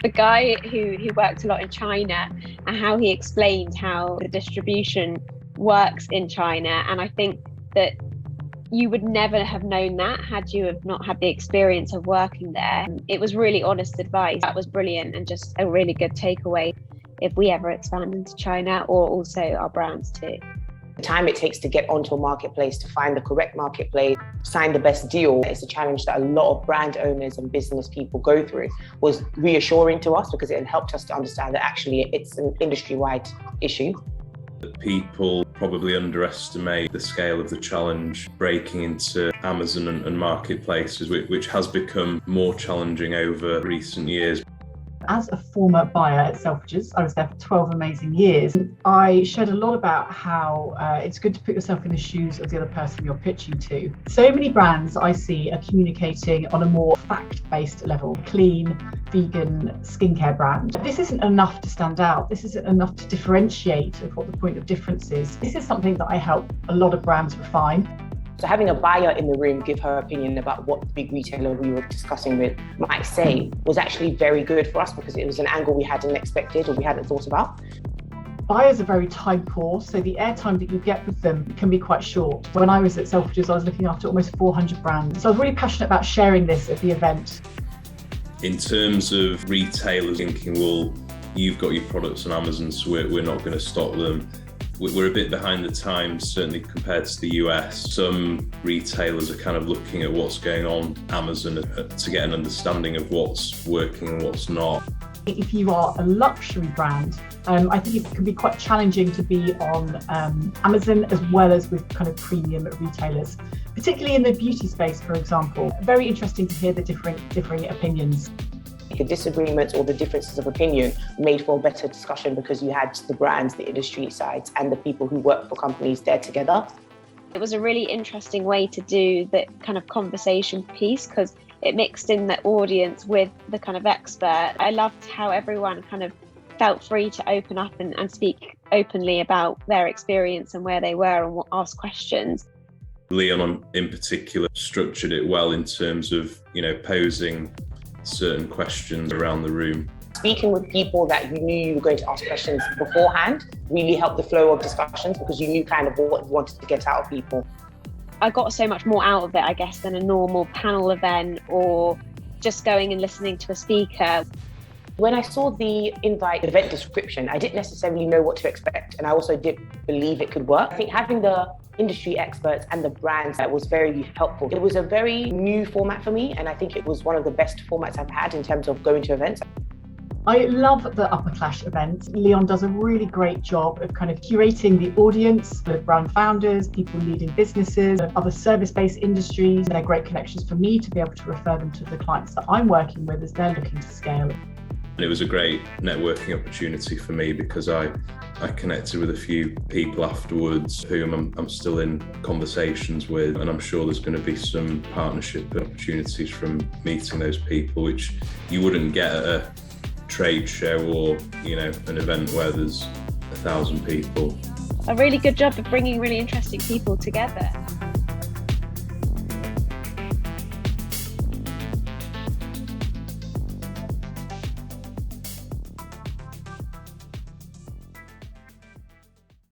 the guy who worked a lot in China and how he explained how the distribution works in China. And I think that you would never have known that had you have not had the experience of working there. It was really honest advice. That was brilliant and just a really good takeaway if we ever expand into China, or also our brands too. The time it takes to get onto a marketplace, to find the correct marketplace, sign the best deal, is a challenge that a lot of brand owners and business people go through, was reassuring to us because it helped us to understand that actually it's an industry-wide issue. People probably underestimate the scale of the challenge breaking into Amazon and marketplaces, which has become more challenging over recent years. As a former buyer at Selfridges, I was there for 12 amazing years. I shared a lot about how it's good to put yourself in the shoes of the other person you're pitching to. So many brands I see are communicating on a more fact-based level, clean, vegan skincare brand. This isn't enough to stand out. This isn't enough to differentiate of what the point of difference is. This is something that I help a lot of brands refine. So having a buyer in the room give her opinion about what the big retailer we were discussing with might say was actually very good for us because it was an angle we hadn't expected or we hadn't thought about. Buyers are very time poor, so the airtime that you get with them can be quite short. When I was at Selfridges, I was looking after almost 400 brands. So I was really passionate about sharing this at the event. In terms of retailers thinking, well, you've got your products on Amazon, so we're not going to stock them. We're a bit behind the times, certainly compared to the US. Some retailers are kind of looking at what's going on Amazon to get an understanding of what's working and what's not. If you are a luxury brand, I think it can be quite challenging to be on Amazon as well as with kind of premium retailers, particularly in the beauty space, for example. Very interesting to hear the differing opinions. The disagreements or the differences of opinion made for a better discussion because you had the brands, the industry sides, and the people who work for companies there together. It was a really interesting way to do the kind of conversation piece because it mixed in the audience with the kind of expert. I loved how everyone kind of felt free to open up and speak openly about their experience and where they were and ask questions. Leon in particular structured it well in terms of, posing certain questions around the room. Speaking with people that you knew you were going to ask questions beforehand really helped the flow of discussions because you knew kind of what you wanted to get out of people. I got so much more out of it, I guess, than a normal panel event or just going and listening to a speaker. When I saw the invite event description, I didn't necessarily know what to expect, and I also didn't believe it could work. I think having the industry experts and the brands that was very helpful. It was a very new format for me, and I think it was one of the best formats I've had in terms of going to events. I love the Upper Clash event. Leon does a really great job of kind of curating the audience for brand founders, people leading businesses, other service-based industries. They're great connections for me to be able to refer them to the clients that I'm working with as they're looking to scale. And it was a great networking opportunity for me because I connected with a few people afterwards whom I'm still in conversations with, and I'm sure there's going to be some partnership opportunities from meeting those people, which you wouldn't get at a trade show or, an event where there's 1,000 people. A really good job of bringing really interesting people together.